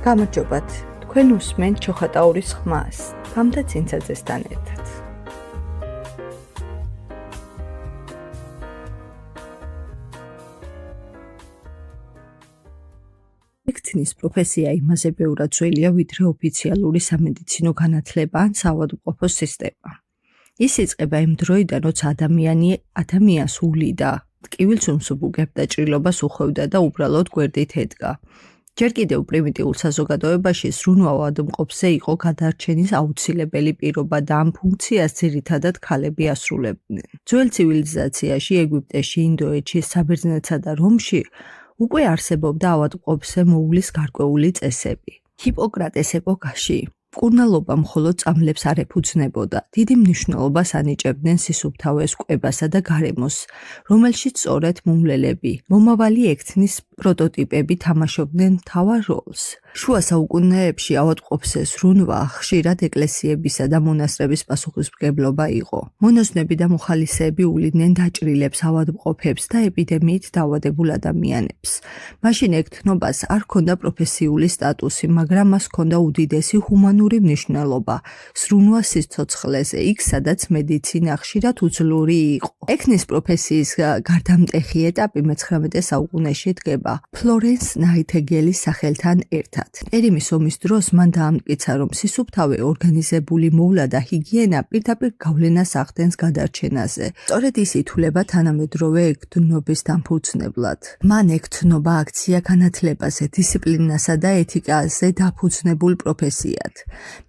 გამარჯობათ, თქვენ უსმენთ ჩოხატაურის ხმას, გამთა ცინცაძესთან ერთად. მედიცინის პროფესია იმაზე ბევრად ძველია, ვიდრე ოფიციალური სამედიცინო განათლება ან საავადმყოფო სისტემა. ის იწყება იმ დროიდან, როცა ადამიანს ულიდა, ტკივილს უმსუბუქებდა, ჭრილობას უხვევდა და უბრალოდ გვერდით ედგა. ჯერ კიდევ პრიმიტიულ საზოგადოებაში სრუნვა ავადმყოფზე იყო გადარჩენის აუცილებელი პირობა და ამ ფუნქციას ძირითადად ქალები ასრულებდნენ. ძველ ცივილიზაციაში, ეგვიპტეში, ინდოეთში, საბერძნეთსა და რომში უკვე არსებობდა ავადმყოფზე მოულის გარკვეული წესები. ჰიპოკრატეს ეპოქაში მკურნალობა მხოლოდ წამლებს არ ეფუძნებოდა, დიდი მნიშვნელობას ანიჭებდნენ სისუფთავეს, კვებასა და გარემოს, რომელშიც სწორედ მომვლელები, მომავალი ექთნის პროტოტიპები თამაშობდნენ მთავარ როლს. შუა საუკუნეებში ავადმყოფზე სრუნვა ხშირად ეკლესიებისა და მონასტრების პასუხისმგებლობა იყო. მონაზვნები და მოხალისეები უვლიდნენ დაჭრილებს, ავადმყოფებს და ეპიდემიით დაავადებულ ადამიანებს. მაშინ ექთნობას არ ჰქონდა პროფესიული სტატუსი, მაგრამ მას ჰქონდა უდიდესი ჰუმანური მნიშვნელობა. სრუნვა სიცოცხლეზე, იქ სადაც მედიცინა ხშირად უძლური იყო. ექთნის პროფესიის გარდამტეხი ეტაპი მე-19 საუკუნეში დგება ფლორენს ნაითინგელის სახელთან ერთად. ერიმის ომის დროს მან დაამტკიცა, რომ სისუფთავე ორგანიზებული მოვლა და ჰიგიენა პირდაპირ გავლენას ახდენს გადარჩენაზე. სწორედ ის ითვლება თანამედროვე ექთნობის დამფუძნებლად. მან ექთნობა აქცია განათლებაზე, დისციპლინასა და ეთიკაზე დაფუძნებულ პროფესიად.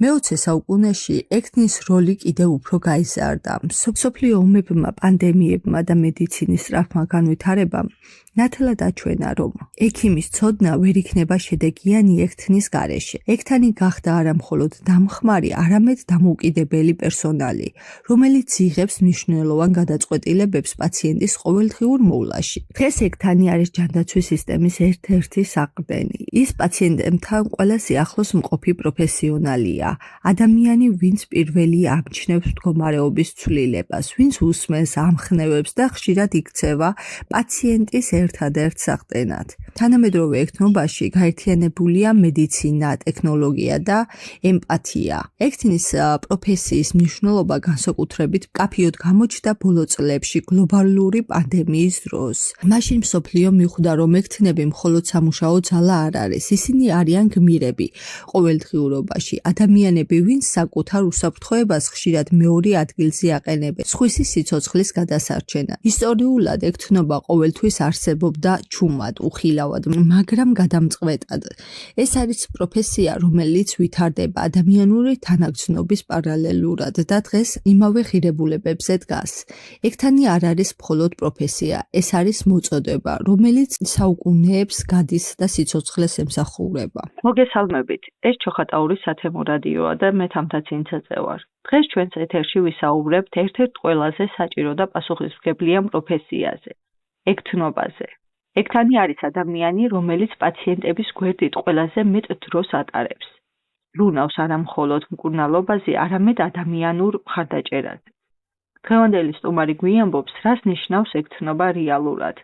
მე-20 საუკუნეში ექთნის როლი კიდევ უფრო გაიზარდა. მსოფლიო ომებმა, პანდემიებმა და მედიცინის სწრაფმა განვითარებამ ნათლად აჩვენა, რომ ექიმის ცოდნა ვერ იქნება შედეგიანი ექთნის გარეშე. ექთანი გახდა არა მხოლოდ დამხმარი, არამედ დამოუკიდებელი პერსონალი, რომელიც იღებს მნიშვნელოვან გადაწყვეტილებებს პაციენტის ყოველდღიურ მოვლაში. დღეს ექთანი არის ჯანდაცვის სისტემის ერთ-ერთი საყრდენი. ის პაციენტებთან ყველაზე ახლოს მყოფი პროფესიონალია. ადამიანი, ვინც პირველი ამჩნევს მდგომარეობის ცვლილებას, ვინც უსმენს, ამხნევებს და ხშირად იქცევა პაციენტის ერთადერთ საყრდენად. თანამედროვე ექთნობაში გაერთიანებულია მედიცინა, ტექნოლოგია და ემპათია. ექთნის პროფესიის მნიშვნელობა განსაკუთრებით მკაფიოდ გამოჩნდა ბოლო წლებში გლობალური პანდემიის დროს. მაშინ მსოფლიო მიხვდა, რომ ექთნები მხოლოდ სამუშაო ძალა არ არის, ისინი არიან გმირები ყოველდღიურობაში, ადამიანები, ვინც საკუთარ უსაფრთხოებას ხშირად მეორე ადგილზე აყენებენ სხვისი სიცოცხლის გადასარჩენად. ისტორიულად ექთნობა ყოველთვის არსებობდა ჩუმად, უხილავად, მაგრამ გადამწყვეტად. ეს არის პროფესია, რომელიც ვითარდება ადამიანური თანაგრძნობის პარალელურად და დღეს იმავე ღირებულებებზე დგას. ექთანი არ არის მხოლოდ პროფესია, ეს არის მოწოდება, რომელიც საუკუნეებს გადის და სიცოცხლეს ემსახურება. მოგესალმებით, ეს ჩოხატაურის სათემო რადიოა და მე თამთა ცინცაძე ვარ. დღეს ჩვენს ეთერში ვისაუბრებთ ერთ-ერთ ყველაზე საჭირო და პასუხისმგებლიან პროფესიაზე, ექთნობაზე. ექთანი არის ადამიანი, რომელიც პაციენტების გვერდით ყველაზე მეტ დროს ატარებს. ბრუნავს არა მხოლოდ მკურნალობაზე, არამედ ადამიანურ მხარდაჭერაზე. დღევანდელი სტუმარი გვიამბობს, რას ნიშნავს ექთნობა რეალურად,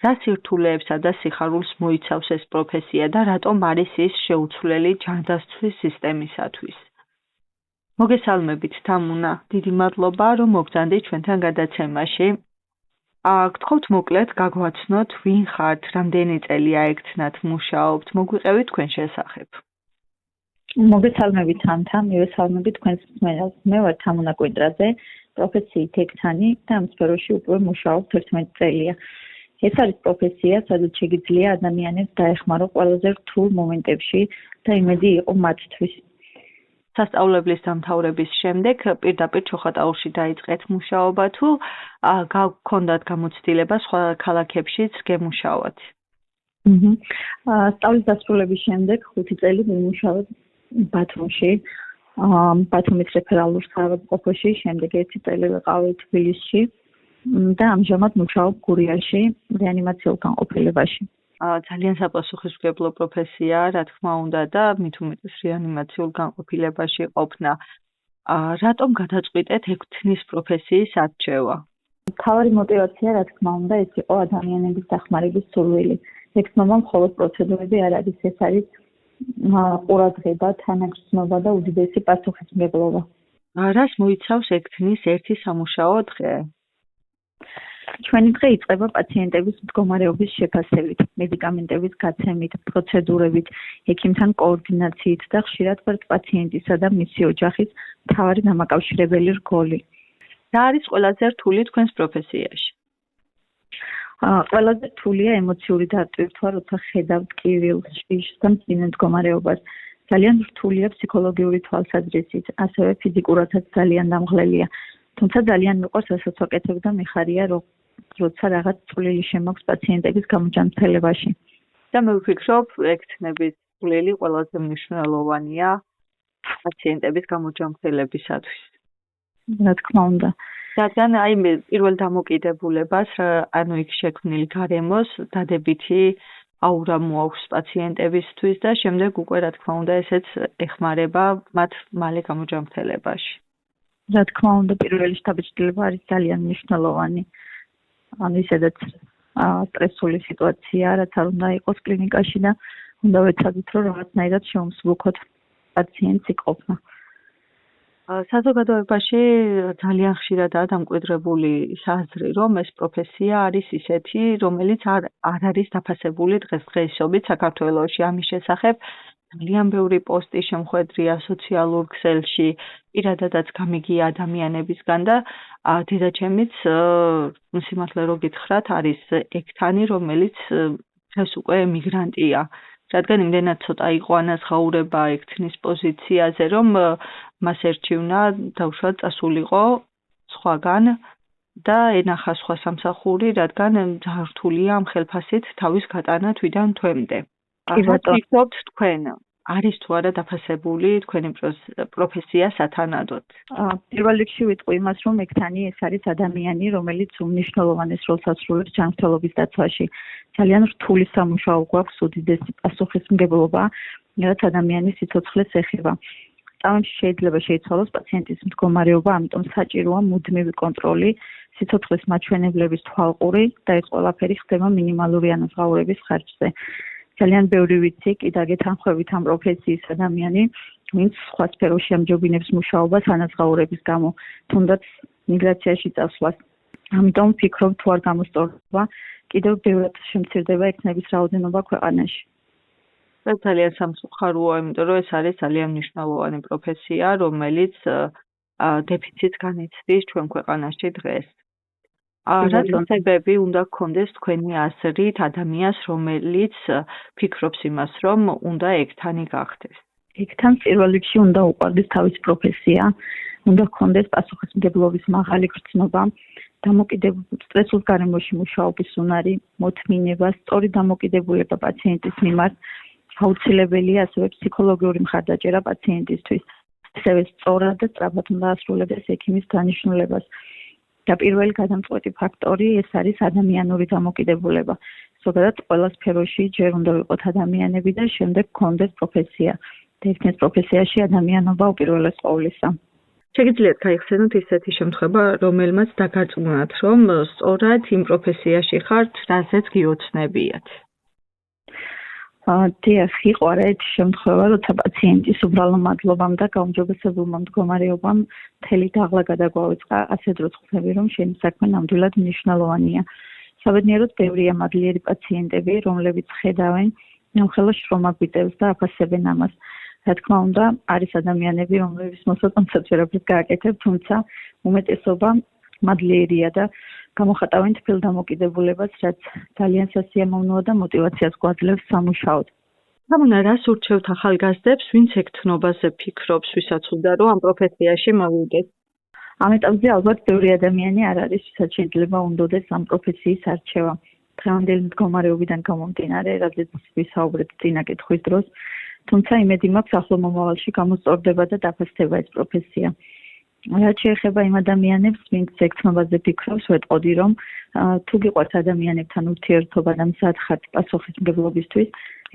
რა სირთულეებსა და სიხარულს მოიცავს ეს პროფესია და რატომ არის ის შეუცვლელი ჯანდაცვის სისტემისათვის. მოგესალმებით, თამუნა, დიდი მადლობა, რომ მოგზავნით ჩვენთან გადაცემაში. გთხოვთ მოკლედ გაგვაცნოთ, ვინ ხართ, რამდენი წელია ექთნად მუშაობთ, მოგვიყევით თქვენ შესახებ. მოგესალმებით თამთა, მივესალმებით თქვენს მსმენელს. მე ვარ თამუნა კვიდრაძე, პროფესიით ექთანი და ამ სფეროში უკვე მუშაობ 11 წელია. ეს არის პროფესია, სადაც შეგიძლია ადამიანებს დაეხმარო ყველაზე რთულ მომენტებში და იმედი იყო მათთვის. სასწავლებლის დამთავრების შემდეგ პირდაპირ ჩოხატაურში დაიწყეთ მუშაობა თუ გქონდათ გამოცდილება სხვა ქალაქებშიც გემუშაოთ? სწავლის დასრულების შემდეგ 5 წელი ვიმუშავებ ბათუმში, ბათუმის რეფერალურ საავადმყოფოში, შემდეგ 1 წელი ვიყავი თბილისში და ამჟამად მუშაობ გურიაში, რეანიმაციულ განყოფილებაში. ძალიან საპასუხისმგებლო პროფესია, რა თქმა უნდა და მით უმეტეს რეანიმაციულ განყოფილებაში ყოფნა. რატომ გადაწყვიტეთ ექთნის პროფესიის არჩევა? მთავარი мотиваცია, რა თქმა უნდა, ეს იყო ადამიანების დახმარების სურვილი. ექთნობა მხოლოდ პროცედურები არ არის, ეს არის ყურადღება, თანაგრძნობა და უდიდესი პასუხისმგებლობა. რას მოიცავს ექთნის ერთი სამუშაო დღე? ჩვენი დღე იწყება პაციენტების მდგომარეობის შეფასებით, მედიკამენტების გაცემით, პროცედურებით, ექიმთან კოორდინაციით და ხშირად ვართ პაციენტისა და მისი ოჯახის მთავარი დამაკავშირებელი რგოლი. რა არის ყველაზე რთული თქვენს პროფესიაში? ყველაზე რთულია ემოციური დატვირთვა, როცა ხედავთ კივილს, შიშს და მძიმე მდგომარეობას. ძალიან რთულია ფსიქოლოგიური თვალსაზრისით, ასევე ფიზიკურადაც ძალიან დამღლელია. თუმცა ძალიან მიყვარს რასაც ვაკეთებ და მიხარია, როცა რაღაც წვლილი შემოგვს პაციენტების გამოჯანმრთელებაში. და მე ვფიქრობ, ექთნების წვლილი ყველაზე მნიშვნელოვანია პაციენტების გამოჯანმრთელებისათვის. რა თქმა უნდა. რადგან აი მე პირველ დამოკიდებულებას, ანუ იქ შექმნილი გარემოს დადებითი აურა მოაქვს პაციენტებისთვის და შემდეგ უკვე რა თქმა უნდა ესეც ეხმარება მათ მალე გამოჯანმრთელებაში. რა თქმა უნდა, პირველი შთაბეჭდილება არის ძალიან მნიშვნელოვანი. ანუ ისედაც სტრესული სიტუაცია, რაც არ უნდა იყოს კლინიკაში და უნდა ვეცადოთ, რომ რაღაცნაირად შევმსუბუქოთ პაციენტს იყოფნა. საზოგადოებაში ძალიან ხშირადაა დამკვიდრებული საზრი, რომ ეს პროფესია არის ისეთი, რომელიც არ არის დაფასებული დღესდღეობით საქართველოში. ამის შესახებ ძალიან ბევრი პოსტი შემხვედრია სოციალურ ქსელში, პირადადაც გამიგია ადამიანებისგან და დედაჩემიც სიმართლე რო გითხრათ, არის ექთანი, რომელიც დღეს უკვე ემიგრანტია. რადგან იმდენად ცოტა იყო ანაზღაურება ექთნის პოზიციაზე, რომ მას ერჩივნა დაუშვათ წასულიყო სხვაგან და ენახა სხვა სამსახური, რადგან ძალიან რთულია ამ ხელფასით თავის გატანა თვიდან თვემდე. ვფიქრობთ თქვენ, არის თუ არა დაფასებული თქვენი პროფესია სათანადოდ? პირველ რიგში ვიტყვი იმას, რომ ექთანი ეს არის ადამიანი, რომელიც უმნიშვნელოვანეს როლს ასრულებს ჯანმრთელობის დაცვაში. ძალიან რთული სამუშაო გვაქვს, უდიდესი პასუხისმგებლობა, რაც ადამიანის სიცოცხლეს ეხება. სწავლებში შეიძლება შეიცვალოს პაციენტის მდგომარეობა, ამიტომ საჭიროა მუდმივი კონტროლი, სიცოცხლის მაჩვენებლების თვალყური და ეს ყველაფერი ხდება მინიმალური ანაზღაურების ხარჯზე. ძალიან ბევრი ვიცი, კი დაგეთანხმებით ამ პროფესიის ადამიანი, ვინც სხვა სფეროში ამჯობინებს მუშაობას ანაზღაურების გამო, თუნდაც მიგრაციაში წასვლას. ამიტომ ვფიქრობ, თუ არ გამოსწორდება, კიდევ ბევრად შემცირდება ექთნების რაოდენობა ქვეყანაში. ეს ძალიან სამწუხაროა, იმიტომ რომ ეს არის ძალიან მნიშვნელოვანი პროფესია, რომელიც დეფიციტს განიცდის ჩვენ ქვეყანაში დღეს. რა წესებები უნდა გქონდეს თქვენი აზრით ადამიანს, რომელიც ფიქრობს იმას, რომ უნდა ექთანი გახდეს? ექთანს პირველ რიგში უნდა უყვარდეს თავის პროფესია, უნდა გქონდეს პასუხისმგებლობის მაღალი გრძნობა, სტრესულ გარემოში მუშაობის უნარი, მოთმინება, სწორი დამოკიდებულება პაციენტის მიმართ, აუცილებელია ასევე ფსიქოლოგიური მხარდაჭერა პაციენტისთვის. ასევე სწორად და სწრაფად უნდა ასრულებდეს ექიმის დანიშნულებას. და პირველი გადამწყვეტი ფაქტორი ეს არის ადამიანური დამოკიდებულება. ზოგადად ყველა სფეროში ჯერ უნდა ვიყოთ ადამიანები და შემდეგ გქონდეს პროფესია. ექთნის პროფესიაში ადამიანობა უპირველეს ყოვლისა. შეგიძლიათ გაიხსენოთ ისეთი შემთხვევა, რომელმაც დაგარწმუნათ, რომ სწორად იმ პროფესიაში ხართ, რაზეც გიოცნებიათ? დიახ, იყო არაერთი შემთხვევა, როცა პაციენტის უბრალო მადლობამ და გაუმჯობესებულმა მდგომარეობამ მთელი დაღლა გადაგვავიწყა, ასე დროს ხვდები, რომ შენი საქმე ნამდვილად მნიშვნელოვანია. საბედნიეროდ ბევრია მადლიერი პაციენტები, რომლებიც ხედავენ ნამხელა შრომა გვიწევს და აფასებენ ამას. რა თქმა უნდა, არის ადამიანები, რომლებიც მოსაწონცად ვერაფერს გააკეთებ, თუმცა უმეტესობა მადლიერია და გამოხატავენ თბილ დამოკიდებულებას, რაც ძალიან სასიამოვნოა და მოტივაციას გვაძლევს სამუშაოდ. თამუნა, რას ურჩევთ ახალგაზრდებს, ვინც ექთნობაზე ფიქრობს, ვისაც უნდა რომ ამ პროფესიაში მოვიდეს? ამ ეტაპზე ალბათ ბევრი ადამიანი არ არის, ვისაც შეიძლება უნდოდეს ამ პროფესიის არჩევა. დღევანდელი მდგომარეობიდან გამომდინარე, რაზეც ვისაუბრეთ წინა კითხვის დროს, თუმცა იმედი მაქვს ახლო მომავალში გამოსწორდება და დაფასდება ეს პროფესია. რაც შეეხება იმ ადამიანებს, ვინც ექთნობაზე ფიქრობს, ვეტყოდი, რომ თუ გიყვართ ადამიანებთან ურთიერთობა და მზად ხართ პასუხისმგებლობისთვის,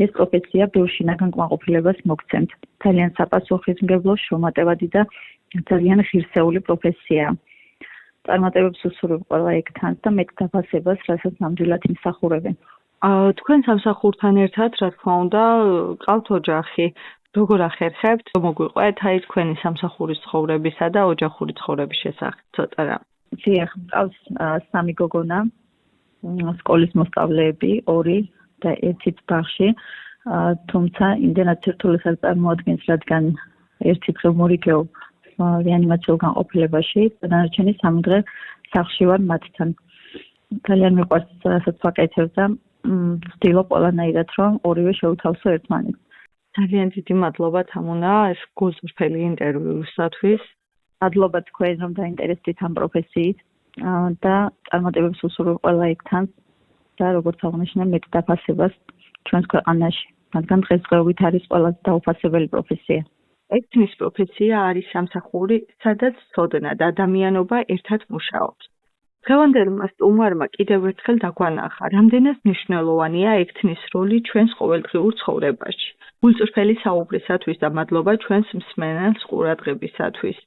ეს პროფესია ბევრ შინაგან კმაყოფილებას მოგცემთ. ძალიან საპასუხისმგებლო, შრომატევადი და ძალიან ღირსეული პროფესიაა. წარმატებებს უსურვებ ყველა ექთანს და მეტ დაფასებას, რასაც ნამდვილად იმსახურებენ. თქვენ სამსახურთან ერთად, რა თქმა უნდა, ყავთ ოჯახი. როგორ ახერხებთ, მოგვიყვეთ აი თქვენი სამსახურის ცხოვრებისა და ოჯახური ცხოვრების შესახებ ცოტა რამ. დიახ, მყავს 3 გოგონა, სკოლის მოსწავლეები, 2 და 1 ბაღში. თუმცა იმდენად სირთულეს არ წარმოადგენს, რადგან ერთი დღე მორიგეო რეანიმაციულ განყოფილებაში, დანარჩენი 3 დღე სახლში ვარ მათთან. ძალიან მიყვარს რასაც ვაკეთებ და ვცდილობ ყველანაირად, რომ ორივე შევთავსო ერთმანეთს. ძალიან დიდი მადლობა თამუნა ეს გულწრფელი ინტერვიუსათვის. მადლობა თქვენ, რომ დაინტერესდით ამ პროფესიით და წარმატებებს უსურვებ ყველა იქთან და როგორც აღნიშნე, მეტ დაფასებას ჩვენს ქვეყანაში, რადგან დღესდღეობით არის ყველაზე დაუფასებელი პროფესია. ექთნის პროფესია არის სამსახური, სადაც ცოდნა და ადამიანობა ერთად მუშაობს. დღევანდელმა სტუმარმა კიდევ ერთხელ დაგვანახა, რამდენად მნიშვნელოვანია ექთნის როლი ჩვენს ყოველდღიურ ცხოვრებაში. გულწრფელი საუბრისათვის და მადლობა ჩვენს მსმენელს ყურადღებისათვის.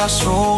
Sasro